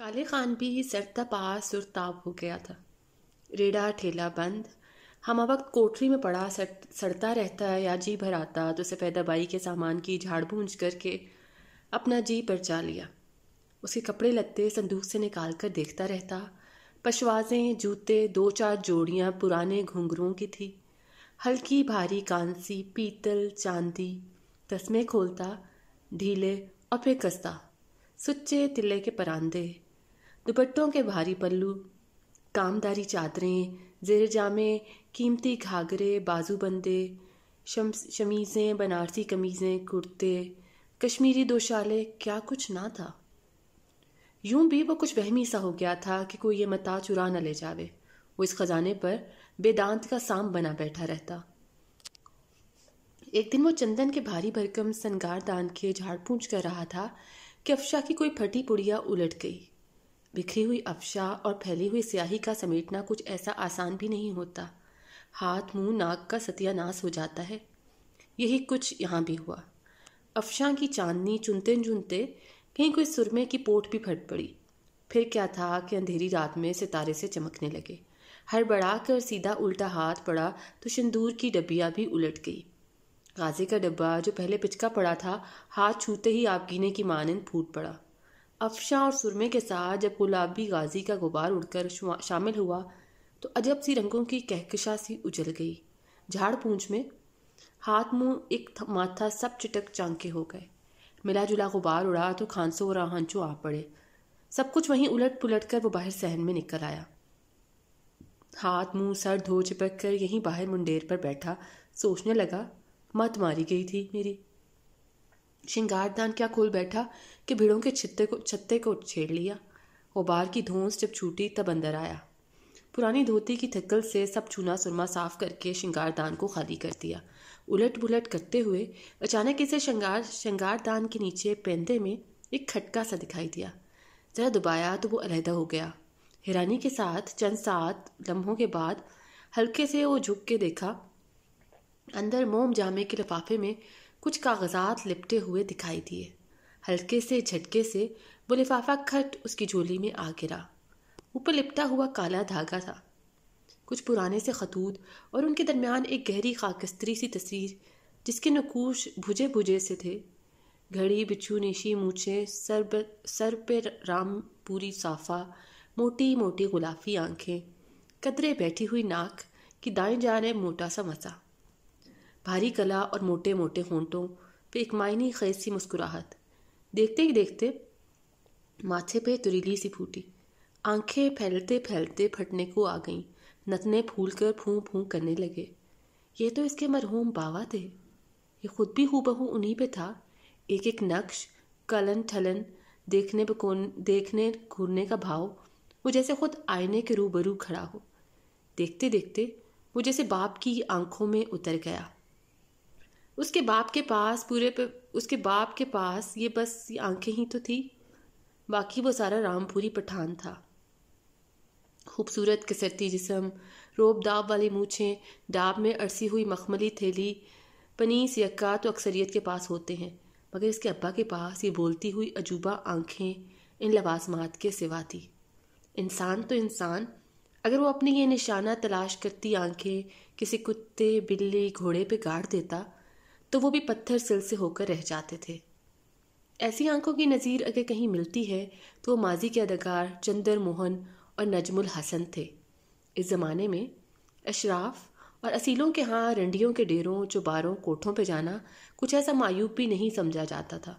काले खान भी सड़ता पा सुरताब हो गया था। रेड़ा ठेला बंद। हम वक्त कोठरी में पड़ा सड़ता रहता या जी भर आता तो सफ़ेदा बाई के सामान की झाड़ बूंझ करके अपना जी परचा लिया। उसके कपड़े लत्ते संदूक से निकाल कर देखता रहता। पशवाजें, जूते, 2-4 जोड़ियाँ पुराने घुंघरुओं की थी। हल्की भारी कांसी, पीतल, चांदी। तस्मे खोलता, ढीले और फिर कसता। सुच्चे तिल्ले के परांदे, दुपट्टों के भारी पल्लू, कामदारी चादरें, ज़ेर जामे, कीमती घाघरे, बाजूबंदे, शमीज़ें, बनारसी कमीज़ें, कुर्ते, कश्मीरी दोशाले, क्या कुछ ना था। यूं भी वो कुछ वहमी सा हो गया था कि कोई ये मता चुरा न ले जावे। वो इस खजाने पर बेदांत का सांप बना बैठा रहता। एक दिन वो चंदन के भारी भरकम सनगार दान के झाड़ पूंछ कर रहा था कि अफशा की कोई फटी पुड़िया उलट गई। बिखरी हुई अफशा और फैली हुई स्याही का समेटना कुछ ऐसा आसान भी नहीं होता। हाथ, मुंह, नाक का सत्यानाश हो जाता है। यही कुछ यहाँ भी हुआ। अफशा की चांदनी चुनते चुनते कहीं कोई सुरमे की पोट भी फट पड़ी। फिर क्या था कि अंधेरी रात में सितारे से चमकने लगे। हड़बड़ा कर सीधा उल्टा हाथ पड़ा तो सिंदूर की डब्बियाँ भी उलट गई। गाजे का डब्बा जो पहले पिचका पड़ा था, हाथ छूते ही आपगीने की मानंद फूट पड़ा। अफशा और सुरमे के साथ जब गुलाबी गाजी का गुबार उड़कर शामिल हुआ तो अजब सी रंगों की कहकशा सी उजल गई। झाड़ पूंछ में हाथ, मुंह, एक माथा सब चिटक चांके हो गए। मिला जुला गुबार उड़ा तो खांसो और आहंचो आ पड़े। सब कुछ वहीं उलट पुलट कर वो बाहर सहन में निकल आया। हाथ, मुंह, सर धो चिपक कर यहीं बाहर मुंडेर पर बैठा सोचने लगा, मत मारी गई थी मेरी। श्रृंगारदान क्या खोल बैठा कि भीड़ों के छत्ते को छेड़ लिया। गुबार की धौंस जब छूटी तब अंदर आया। पुरानी धोती की थक्कल से सब चूना सुरमा साफ करके श्रृंगारदान को खाली कर दिया। उलट पुलट करते हुए अचानक इसे श्रृंगारदान के नीचे पेंदे में एक खटका सा दिखाई दिया। जरा दबाया तो वो अलहदा हो गया। हैरानी के साथ चंद 7 लम्हों के बाद हल्के से वो झुक के देखा। अंदर मोम जामे के लिफाफे में कुछ कागजात लिपटे हुए दिखाई दिए। हल्के से झटके से वो लिफाफा खट उसकी झोली में आ गिरा। ऊपर लिपटा हुआ काला धागा था, कुछ पुराने से खतूत और उनके दरमियान एक गहरी खाकस्तरी सी तस्वीर जिसके नकूश भुजे भुजे से थे। घड़ी, बिच्छू, निशी मूछे, सर पे रामपुरी साफा, मोटी मोटी गुलाफी आंखें, कदरे बैठी हुई नाक की दाएं जाने मोटा सा मसा, भारी गला और मोटे मोटे होंठों पे एक मायनी खैज सी मुस्कुराहट। देखते ही देखते माथे पे तुरीली सी फूटी। आंखें फैलते फैलते फटने को आ गईं। नथने फूल कर फूं फूं करने लगे। ये तो इसके मरहूम बावा थे। ये खुद भी हूबहू उन्हीं पे था। एक एक नक्श, कलन ठलन, देखने घूरने का भाव, वो जैसे खुद आईने के रूबरू खड़ा हो। देखते देखते वो जैसे बाप की आंखों में उतर गया। उसके बाप के पास ये बस ये आंखें ही तो थी। बाकी वो सारा रामपुरी पठान था। खूबसूरत कसरती जिस्म, रोब दाब वाली मूछें, डाब में अरसी हुई मखमली थैली, पनीस यक्का तो अक्सरियत के पास होते हैं, मगर इसके अब्बा के पास ये बोलती हुई अजूबा आंखें इन लवाजमात के सिवा थी। इंसान तो इंसान, अगर वो अपनी ये निशाना तलाश करती आंखें किसी कुत्ते, बिल्ली, घोड़े पे गाड़ देता तो वो भी पत्थर सिल से होकर रह जाते थे। ऐसी आंखों की नज़ीर अगर कहीं मिलती है तो वो माजी के अदाकार चंदर मोहन और नजमुल हसन थे। इस ज़माने में अशराफ और असीलों के यहाँ रंडियों के डेरों, चौबारों, कोठों पे जाना कुछ ऐसा मायूब भी नहीं समझा जाता था,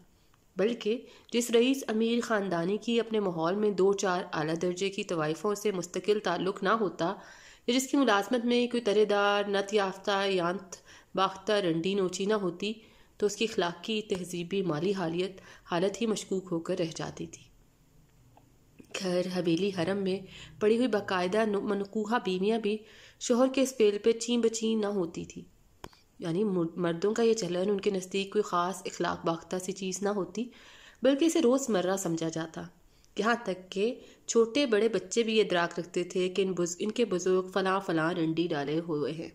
बल्कि जिस रईस अमीर ख़ानदानी की अपने माहौल में 2-4 आला दर्जे की तवाइफ़ों से मुस्तकिल ताल्लुक़ ना होता या जिसकी मुलाजमत में कोई तरेदार, नत याफ्ता, यांत बाख्ता रंडी नोची ना होती तो उसकी अखलाकी, तहजीबी, माली हालत ही मशकूक होकर रह जाती थी। घर, हवेली, हरम में पड़ी हुई बाकायदा मनकूहा बीवियाँ भी शोहर के स्पेल पे ची बची ना होती थी। यानी मर्दों का ये चलन उनके नज़दीक कोई ख़ास इखलाक बाख्ता सी चीज़ ना होती, बल्कि इसे रोज़मर्रा समझा जाता। यहाँ तक कि छोटे बड़े बच्चे भी ये इदराक रखते थे कि इनके बुजुर्ग फ़लाँ रंडी डाले हुए हैं।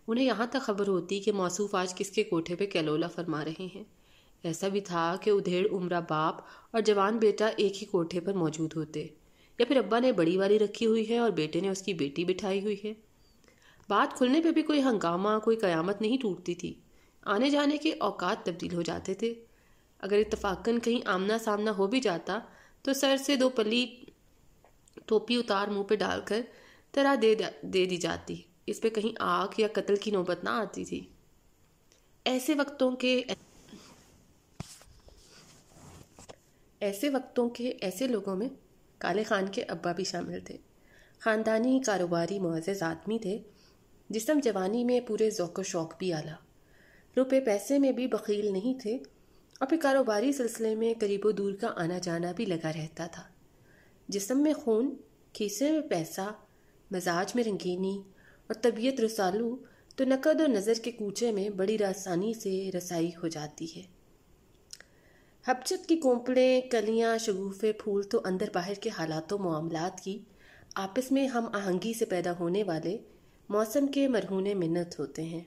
उन्हें यहाँ तक खबर होती कि मौसूफ आज किसके कोठे पे कैलोला फरमा रहे हैं। ایسا بھی تھا کہ ادھیڑ عمرہ باپ اور جوان بیٹا ایک ہی کوٹھے پر موجود ہوتے، یا پھر ابا نے بڑی والی رکھی ہوئی ہے اور بیٹے نے اس کی بیٹی بٹھائی ہوئی ہے۔ بات کھلنے پہ بھی کوئی ہنگامہ، کوئی قیامت نہیں ٹوٹتی تھی۔ آنے جانے کے اوقات تبدیل ہو جاتے تھے۔ اگر اتفاقاً کہیں آمنا سامنا ہو بھی جاتا تو سر سے 2 پلی ٹوپی اتار منہ پہ ڈال کر طرح دے دی جاتی، اس پہ کہیں آگ یا قتل کی نوبت نہ آتی تھی۔ ایسے وقتوں کے ایسے لوگوں میں کالے خان کے ابا بھی شامل تھے۔ خاندانی کاروباری معزز آدمی تھے، جسم جوانی میں پورے ذوق و شوق بھی اعلیٰ، روپے پیسے میں بھی بخیل نہیں تھے، اور پھر کاروباری سلسلے میں قریب و دور کا آنا جانا بھی لگا رہتا تھا۔ جسم میں خون، کھیسے میں پیسہ، مزاج میں رنگینی اور طبیعت رسالو تو نقد و نظر کے کوچے میں بڑی آسانی سے رسائی ہو جاتی ہے۔ حبچت کی کونپڑیں، کلیاں، شگوفے پھول تو اندر باہر کے حالات و معاملات کی آپس میں ہم آہنگی سے پیدا ہونے والے موسم کے مرہون منت ہوتے ہیں۔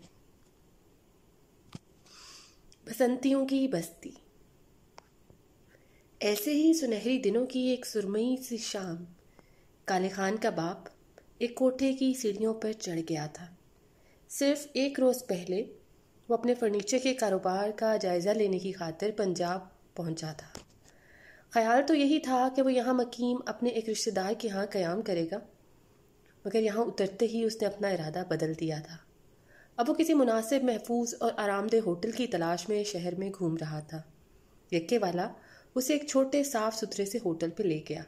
بسنتیوں کی بستی۔ ایسے ہی سنہری دنوں کی ایک سرمئی سی شام، کالے خان کا باپ ایک کوٹھے کی سیڑھیوں پر چڑھ گیا تھا۔ صرف 1 روز پہلے وہ اپنے فرنیچر کے کاروبار کا جائزہ لینے کی خاطر پنجاب پہنچا تھا۔ خیال تو یہی تھا کہ وہ یہاں مقیم اپنے ایک رشتہ دار کے ہاں قیام کرے گا، مگر یہاں اترتے ہی اس نے اپنا ارادہ بدل دیا تھا۔ اب وہ کسی مناسب، محفوظ اور آرام دہ ہوٹل کی تلاش میں شہر میں گھوم رہا تھا۔ یکے والا اسے ایک چھوٹے صاف ستھرے سے ہوٹل پہ لے گیا۔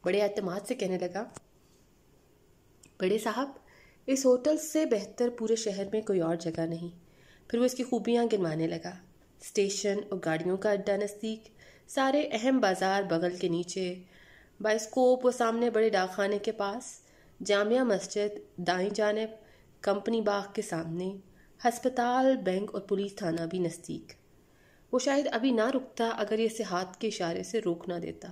بڑے اعتماد سے کہنے لگا، بڑے صاحب، اس ہوٹل سے بہتر پورے شہر میں کوئی اور جگہ نہیں۔ پھر وہ اس کی خوبیاں گنوانے لگا۔ اسٹیشن اور گاڑیوں کا اڈا نزدیک، سارے اہم بازار بغل کے نیچے، بائسکوپ و سامنے بڑے ڈاک خانے کے پاس، جامعہ مسجد دائیں جانب، کمپنی باغ کے سامنے، ہسپتال، بینک اور پولیس تھانہ بھی نزدیک۔ وہ شاید ابھی نہ رکتا اگر یہ اسے ہاتھ کے اشارے سے روک نہ دیتا۔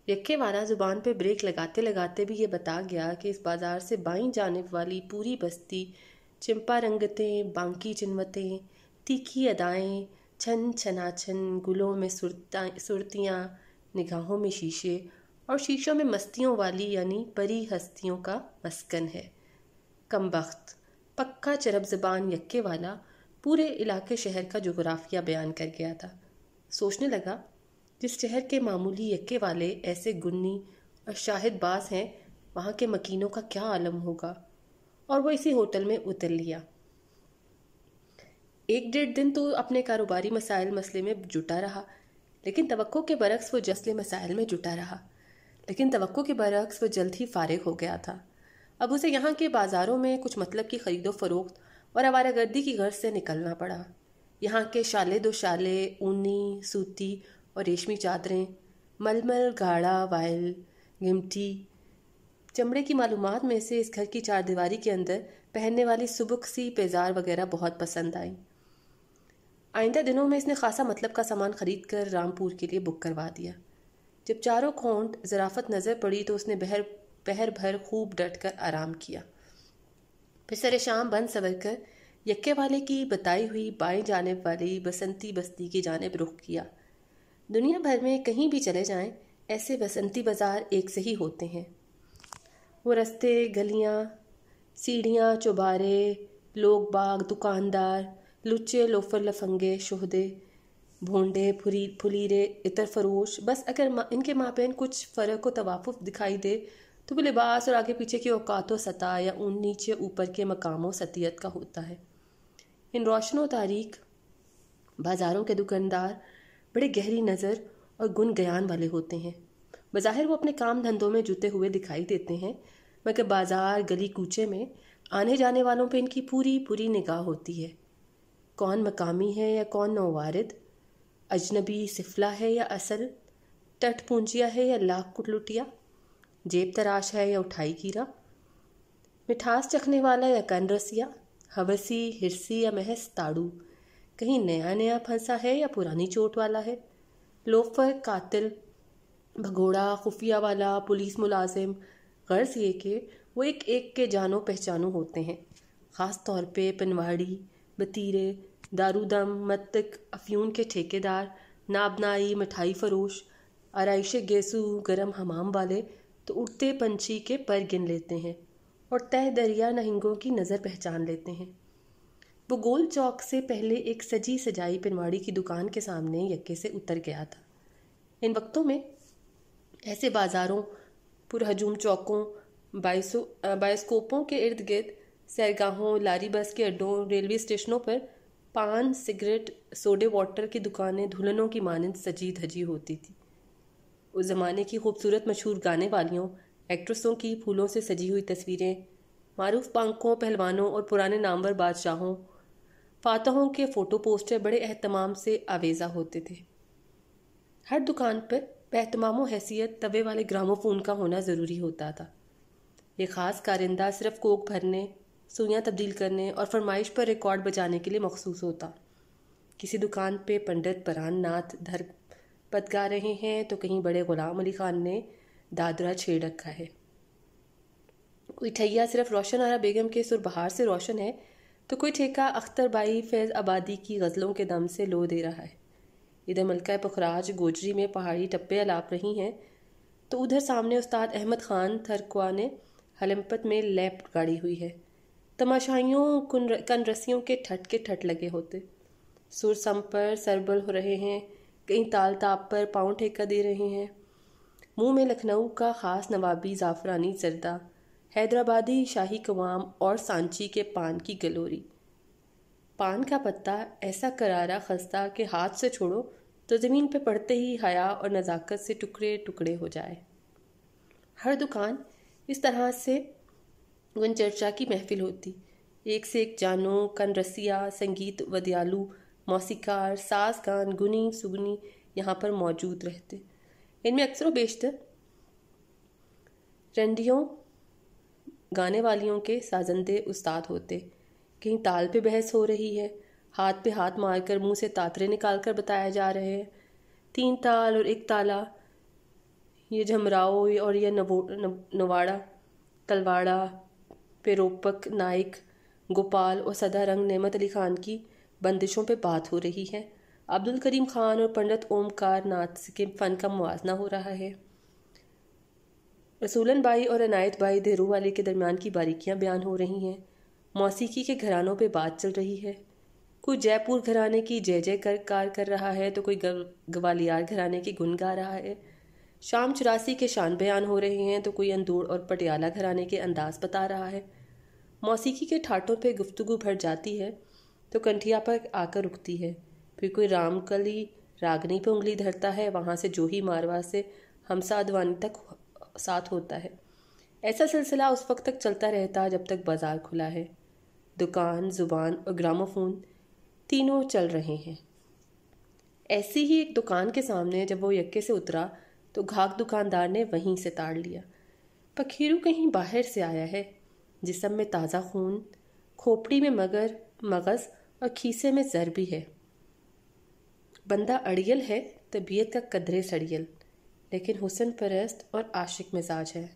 یکے والا زبان پہ بریک لگاتے لگاتے بھی یہ بتا گیا کہ اس بازار سے بائیں جانب والی پوری بستی چمپا رنگتیں، بانکی چنوتیں، تیکھی ادائیں، چھن چھناچھن، گلوں میں سرتیاں، نگاہوں میں شیشے اور شیشوں میں مستیوں والی یعنی پری ہستیوں کا مسکن ہے۔ کمبخت، پکا چرب زبان یکے والا پورے علاقے شہر کا جغرافیہ بیان کر گیا تھا۔ سوچنے لگا، جس شہر کے معمولی یکے والے ایسے گنی اور شاہد باز ہیں، وہاں کے مکینوں کا کیا عالم ہوگا، اور وہ اسی ہوٹل میں اتر لیا۔ 1-1.5 دن تو اپنے کاروباری مسئلے میں جٹا رہا، لیکن توقع کے برعکس وہ جلد ہی فارغ ہو گیا تھا۔ اب اسے یہاں کے بازاروں میں کچھ مطلب کی خرید و فروخت اور آوارہ گردی کی غرض سے نکلنا پڑا۔ یہاں کے شالے دو شالے، اونی، سوتی اور ریشمی چادریں، ململ، گاڑا، وائل، گھمٹی، چمڑے کی معلومات میں سے اس گھر کی 4 دیواری کے اندر پہننے والی سبک سی پیزار وغیرہ بہت پسند آئی۔ آئندہ دنوں میں اس نے خاصا مطلب کا سامان خرید کر رامپور کے لیے بک کروا دیا۔ جب چاروں کھونٹ ظرافت نظر پڑی تو اس نے پہر بھر خوب ڈٹ کر آرام کیا۔ پھر سر شام بند سور کر یکے والے کی بتائی ہوئی بائیں جانب والی بسنتی بستی کی جانب رخ کیا۔ دنیا بھر میں کہیں بھی چلے جائیں، ایسے بسنتی بازار ایک سے ہی ہوتے ہیں۔ وہ رستے، گلیاں، سیڑھیاں، چوبارے، لوگ باغ، دکاندار، لچے، لوفر، لفنگے، شہدے، بھونڈے، پھلیرے، عطر فروش، بس اگر ان کے مابین کچھ فرق و توافق دکھائی دے تو وہ لباس اور آگے پیچھے کی اوقات و سطح یا ان نیچے اوپر کے مقام و سطحیت کا ہوتا ہے۔ ان روشن و تاریک بازاروں کے دکاندار بڑے گہری نظر اور گن گیان والے ہوتے ہیں۔ بظاہر وہ اپنے کام دھندوں میں جتے ہوئے دکھائی دیتے ہیں، مگر بازار، گلی کوچے میں آنے جانے والوں پہ ان کی پوری نگاہ ہوتی ہے۔ کون مقامی ہے یا کون نووارد، اجنبی سفلہ ہے یا اصل، ٹٹ پونجیا ہے یا لاکھ کٹلٹیا، جیب تراش ہے یا اٹھائی گیرا، مٹھاس چکھنے والا یا کن رسیا، ہوسی، ہرسی یا محض تاڑو، کہیں نیا پھنسا ہے یا پرانی چوٹ والا ہے، لوفر، قاتل، بھگوڑا، خفیہ والا، پولیس ملازم، غرض یہ کہ وہ ایک ایک کے جانو پہچانو ہوتے ہیں۔ خاص طور پہ پنواڑی، بتیرے، दारूदम, मत्तक, अफ्यून के ठेकेदार, नाबनाई, मिठाई फरोश, आराइश गेसू, गरम हमाम वाले तो उड़ते पंछी के पर गिन लेते हैं और तह दरिया नहिंगों की नज़र पहचान लेते हैं। वो गोल चौक से पहले एक सजी सजाई पिनवाड़ी की दुकान के सामने यक्के से उतर गया था। इन वक्तों में ऐसे बाज़ारों, पुरहजूम चौकों, बायोस्कोपों के इर्द गिर्द, सैरगाहों, लारी बस के अड्डों, रेलवे स्टेशनों पर पान, सिगरेट, सोडे वाटर की दुकानें दुल्हनों की मानंद सजी धजी होती थी। उस ज़माने की खूबसूरत मशहूर गाने वालियों, एक्ट्रेसों की फूलों से सजी हुई तस्वीरें, मारूफ बांकों, पहलवानों और पुराने नामवर बादशाहों, फातहों के फ़ोटो पोस्टर बड़े एहतमाम से आवेज़ा होते थे। हर दुकान पर बेहतमामो हैसियत तवे वाले ग्रामोफोन का होना ज़रूरी होता था। ये ख़ास कारिंदा सिर्फ कोक भरने, सुइयाँ तब्दील करने और फरमाइश पर रिकॉर्ड बजाने के लिए मखसूस होता। किसी दुकान पे पंडित परान नाथ धर पद गा रहे हैं तो कहीं बड़े गुलाम अली खान ने दादरा छेड़ रखा है। कोई ठैया सिर्फ रोशन आरा बेगम के सुरबहार से रोशन है तो कोई ठेका अख्तर बाई फैज़ आबादी की गज़लों के दम से लो दे रहा है। इधर मलका पुखराज गोजरी में पहाड़ी टप्पे अलाप रही हैं तो उधर सामने उस्ताद अहमद खान थरकुआ ने हलमपत में लैप गाड़ी हुई है। तमाशाइयों कनरसियों के ठट लगे होते। सुर सम पर सरबल हो रहे हैं, कहीं ताल ताप पर पाँव ठेका दे रहे हैं। मुंह में लखनऊ का ख़ास नवाबी ज़ाफ़रानी जर्दा, हैदराबादी शाही कवाम और सांची के पान की गलोरी। पान का पत्ता ऐसा करारा खस्ता कि हाथ से छोड़ो तो ज़मीन पे पड़ते ही हया और नज़ाकत से टुकड़े टुकड़े हो जाए। हर दुकान इस तरह से गुन चर्चा की महफिल होती। एक से एक जानो, कनरसिया, संगीत वदयालू, मौसीकार, साज गान, गुनी सुगनी यहाँ पर मौजूद रहते। इनमें अक्सर बेशतर रंडियों गाने वालियों के साजंदे उस्ताद होते। कहीं ताल पे बहस हो रही है, हाथ पे हाथ मारकर मुंह से तातरे निकाल कर बताया जा रहे हैं। 3 ताल और 1 ताला, ये झमराओ और ये नवाड़ा, तलवाड़ा, पेरोपक, नाइक, गोपाल और सदा रंग नेमत अली खान की बंदिशों पे बात हो रही है। अब्दुल करीम खान और पंडित ओमकार नाथ के फ़न का मुआजना हो रहा है। रसूलन बाई और अनायत बाई देरू वाले के दरमियान की बारीकियां बयान हो रही हैं। मौसीकी के घरानों पे बात चल रही है। कोई जयपुर घराने की जय जय कर रहा है तो कोई ग्वालियर घराने की गुन गा रहा है। शाम 84 के शान बयान हो रहे हैं तो कोई अंदौड़ और पटियाला घराने के अंदाज बता रहा है। मौसीकी के ठाटों पे गुफ्तगू भर जाती है तो कंठिया पर आकर रुकती है। फिर कोई रामकली रागनी पे उंगली धरता है, वहाँ से जोही मारवा से हमसा अदवानी तक साथ होता है। ऐसा सिलसिला उस वक्त तक चलता रहता जब तक बाजार खुला है। दुकान, जुबान और ग्रामोफोन तीनों चल रहे हैं। ऐसी ही एक दुकान के सामने जब वो यक्के से उतरा तो घाक दुकानदार ने वहीं से ताड़ लिया। पखीरू कहीं बाहर से आया है, जिस्म में ताज़ा खून, खोपड़ी में मगज़ और खीसे में ज़र भी है। बंदा अड़ियल है, तबीयत का कदरे सड़ियल, लेकिन हुस्न परस्त और आशिक मिजाज है।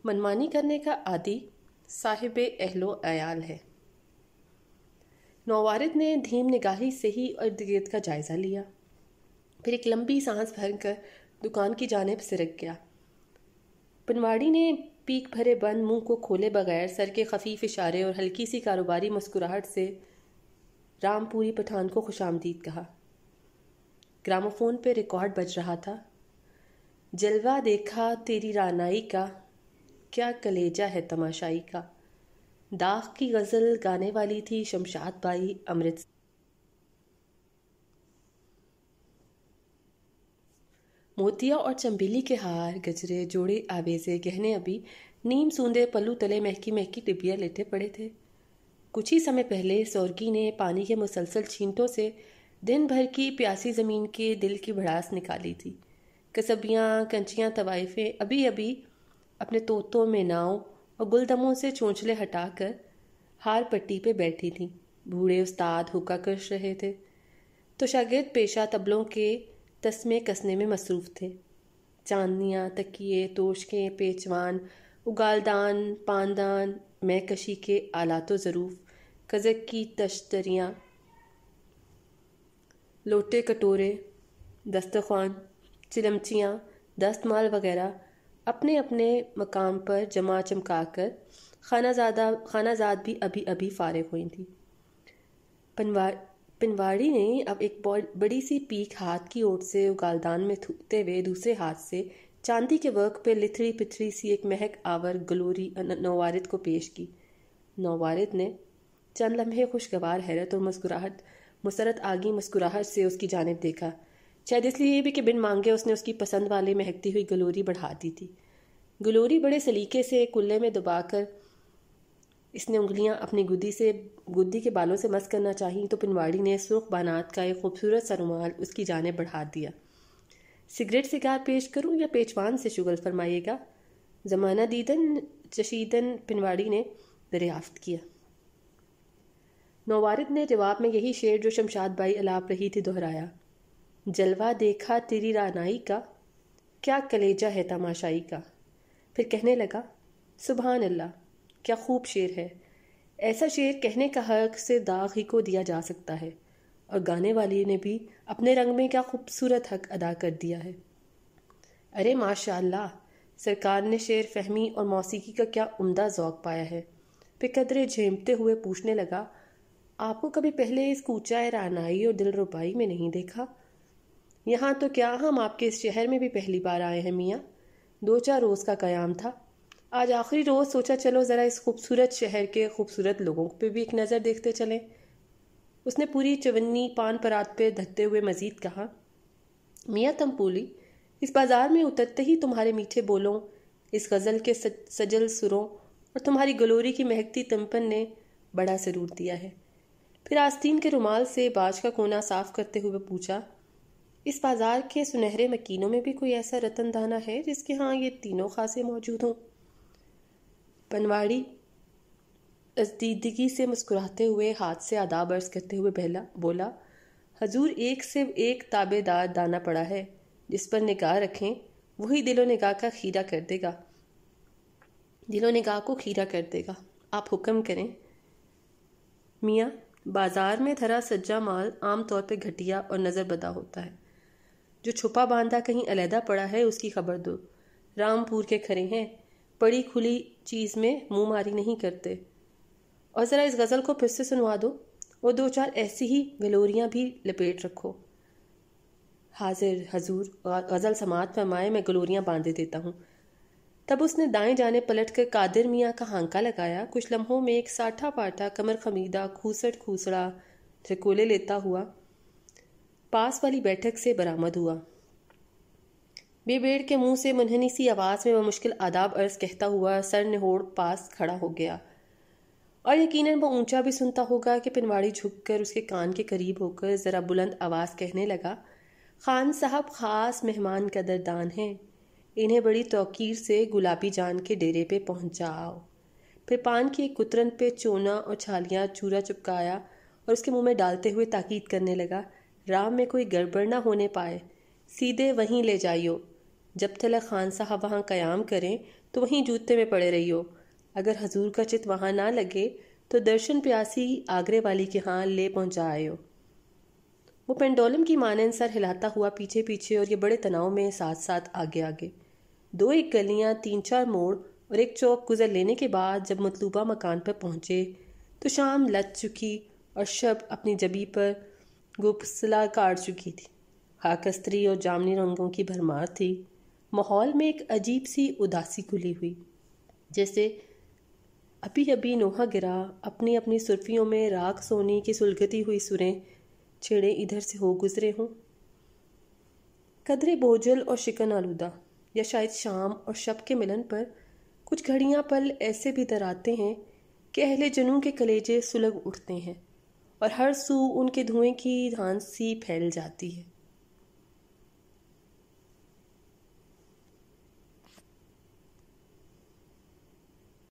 मनमानी करने का आदी, साहिब अहलो अयाल है। नौवारिद ने धीम निगाही से ही इर्द गिर्द का जायज़ा लिया, फिर एक लंबी सांस भरकर दुकान की जानिब सिरक गया। पनवाड़ी ने पीक भरे बंद मुंह को खोले बगैर सर के खफीफ इशारे और हल्की सी कारोबारी मुस्कुराहट से रामपुरी पठान को खुशामदीद कहा। ग्रामोफोन पे रिकॉर्ड बज रहा था। जलवा देखा तेरी रानाई का, क्या कलेजा है तमाशाई का। दाग की गज़ल गाने वाली थी शमशाद बाई अमृतसर। मोतिया और चंबेली के हार, गजरे, जोड़े आवेज़े, गहने अभी नीम सूंदे पल्लू तले महकी महकी डिबिया लेटे पड़े थे। कुछ ही समय पहले सौरगी ने पानी के मुसलसल छींटों से दिन भर की प्यासी ज़मीन के दिल की भड़ास निकाली थी। कसबियाँ, कंचियाँ, तवाइफें अभी अभी अपने तोतों में नाव और गुलदमों से चोंचले हटाकर हार पट्टी पे बैठी थीं। बूढ़े उस्ताद हुक्का कस रहे थे तो शागिर्द पेशा तबलों के तस्मे कसने में मसरूफ़ थे। चांदनियाँ, तकिए, तोशकें, पेचवान, उगालदान, पानदान, मैकशी के आलातो ज़रूफ़, कज़क की तश्तरियाँ, لوٹے کٹورے، دسترخوان، چلمچیاں، دستمال وغیرہ اپنے اپنے مقام پر جمع چمکا کر خانہ زاد بھی ابھی ابھی فارغ ہوئی تھی۔ پنواڑی نے اب ایک بڑی سی پیک ہاتھ کی اوٹ سے اگالدان میں تھوکتے ہوئے دوسرے ہاتھ سے چاندی کے ورک پہ لتھڑی پتھری سی ایک مہک آور گلوری نوارد کو پیش کی۔ نوارد نے چند لمحے خوشگوار حیرت اور مسرت آگی مسکراہٹ سے اس کی جانب دیکھا، شاید اس لیے بھی کہ بن مانگے اس نے اس کی پسند والی مہکتی ہوئی گلوری بڑھا دی تھی۔ گلوری بڑے سلیقے سے کلے میں دبا کر اس نے انگلیاں اپنی گدی کے بالوں سے مس کرنا چاہی تو پنواڑی نے سرخ بانات کا ایک خوبصورت سا رومال اس کی جانب بڑھا دیا۔ سگریٹ سگار پیش کروں یا پیچوان سے شغل فرمائیے گا؟ زمانہ دیدن چشیدن پنواڑی نے دریافت کیا۔ نوارد نے جواب میں یہی شعر جو شمشاد بائی الاپ رہی تھی دہرایا، جلوہ دیکھا تیری رعنائی کا، کیا کلیجہ ہے تماشائی کا۔ پھر کہنے لگا، سبحان اللہ، کیا خوب شعر ہے۔ ایسا شعر کہنے کا حق صرف داغ ہی کو دیا جا سکتا ہے، اور گانے والی نے بھی اپنے رنگ میں کیا خوبصورت حق ادا کر دیا ہے۔ ارے ماشاء اللہ، سرکار نے شعر فہمی اور موسیقی کا کیا عمدہ ذوق پایا ہے۔ پھر قدرے جھیمتے ہوئے پوچھنے لگا، آپ کو کبھی پہلے اس کوچہ رعنائی اور دل ربائی میں نہیں دیکھا؟ یہاں تو کیا، ہم آپ کے اس شہر میں بھی پہلی بار آئے ہیں میاں، 2-4 روز کا قیام تھا، آج آخری روز سوچا چلو ذرا اس خوبصورت شہر کے خوبصورت لوگوں پہ بھی ایک نظر دیکھتے چلیں۔ اس نے پوری چونی پان پرات پہ دھتے ہوئے مزید کہا، میاں تمپولی، اس بازار میں اترتے ہی تمہارے میٹھے بولوں، اس غزل کے سجل سروں اور تمہاری گلوری کی مہکتی تمپن نے بڑا سرور دیا ہے۔ پھر آستین کے رومال سے باج کا کونا صاف کرتے ہوئے پوچھا، اس بازار کے سنہرے مکینوں میں بھی کوئی ایسا رتن دانہ ہے جس کے ہاں یہ تینوں خاصے موجود ہوں؟ پنواڑی ازدیدگی سے مسکراتے ہوئے ہاتھ سے آداب عرض کرتے ہوئے بولا، حضور ایک سے ایک تابع دار دانہ پڑا ہے، جس پر نگاہ رکھیں وہی دل و نگاہ کا خیرہ کر دے گا، دل و نگاہ کو خیرہ کر دے گا۔ آپ حکم کریں۔ میاں، بازار میں دھرا سجا مال عام طور پہ گھٹیا اور نظر بدا ہوتا ہے، جو چھپا باندھا کہیں علیحدہ پڑا ہے اس کی خبر دو۔ رام پور کے کھرے ہیں، پڑی کھلی چیز میں منہ ماری نہیں کرتے۔ اور ذرا اس غزل کو پھر سے سنوا دو، اور 2-4 ایسی ہی گلوریاں بھی لپیٹ رکھو۔ حاضر حضور، غزل سماعت فرمائے، میں گلوریاں باندھے دیتا ہوں۔ تب اس نے دائیں جانے پلٹ کر قادر میاں کا ہانکا لگایا۔ کچھ لمحوں میں ایک ساٹھا پاٹا کمر خمیدہ کھوسڑا جھکولے لیتا ہوا پاس والی بیٹھک سے برآمد ہوا۔ بے بیڑ کے منہ سے منحنی سی آواز میں وہ مشکل آداب عرض کہتا ہوا سر نہوڑ پاس کھڑا ہو گیا، اور یقیناً وہ اونچا بھی سنتا ہوگا کہ پنواڑی جھک کر اس کے کان کے قریب ہو کر ذرا بلند آواز کہنے لگا، خان صاحب خاص مہمان قدردان ہیں، انہیں بڑی توقیر سے گلابی جان کے ڈیرے پہ پہنچاؤ۔ پھر پان کی ایک کترن پہ چونا اور چھالیاں چورا چپکایا اور اس کے منہ میں ڈالتے ہوئے تاکید کرنے لگا، رام میں کوئی گڑبڑ نہ ہونے پائے، سیدھے وہیں لے جائیو، جب تلک خان صاحب وہاں قیام کریں تو وہیں جوتے میں پڑے رہیو، اگر حضور کا چت وہاں نہ لگے تو درشن پیاسی آگرے والی کے ہاں لے پہنچائیو۔ وہ پینڈولم کی مانند سر ہلاتا ہوا پیچھے پیچھے اور یہ بڑے تناؤ میں ساتھ ساتھ آگے آگے 2-1 گلیاں 3-4 موڑ اور ایک چوک گزر لینے کے بعد جب مطلوبہ مکان پر پہنچے تو شام لچ چکی اور شب اپنی جبی پر گوپسلا کاٹ چکی تھی۔ خاکستری اور جامنی رنگوں کی بھرمار تھی۔ ماحول میں ایک عجیب سی اداسی کھلی ہوئی، جیسے ابھی ابھی نوحہ گرا اپنی اپنی سرفیوں میں راگ سونی کی سلگتی ہوئی سریں چھیڑے ادھر سے ہو گزرے ہوں، قدرے بوجھل اور شکن آلودہ، یا شاید شام اور شب کے ملن پر کچھ گھڑیاں پل ایسے بھی دراتے ہیں کہ اہل جنوں کے کلیجے سلگ اٹھتے ہیں اور ہر سو ان کے دھوئیں کی دھانسی پھیل جاتی ہے۔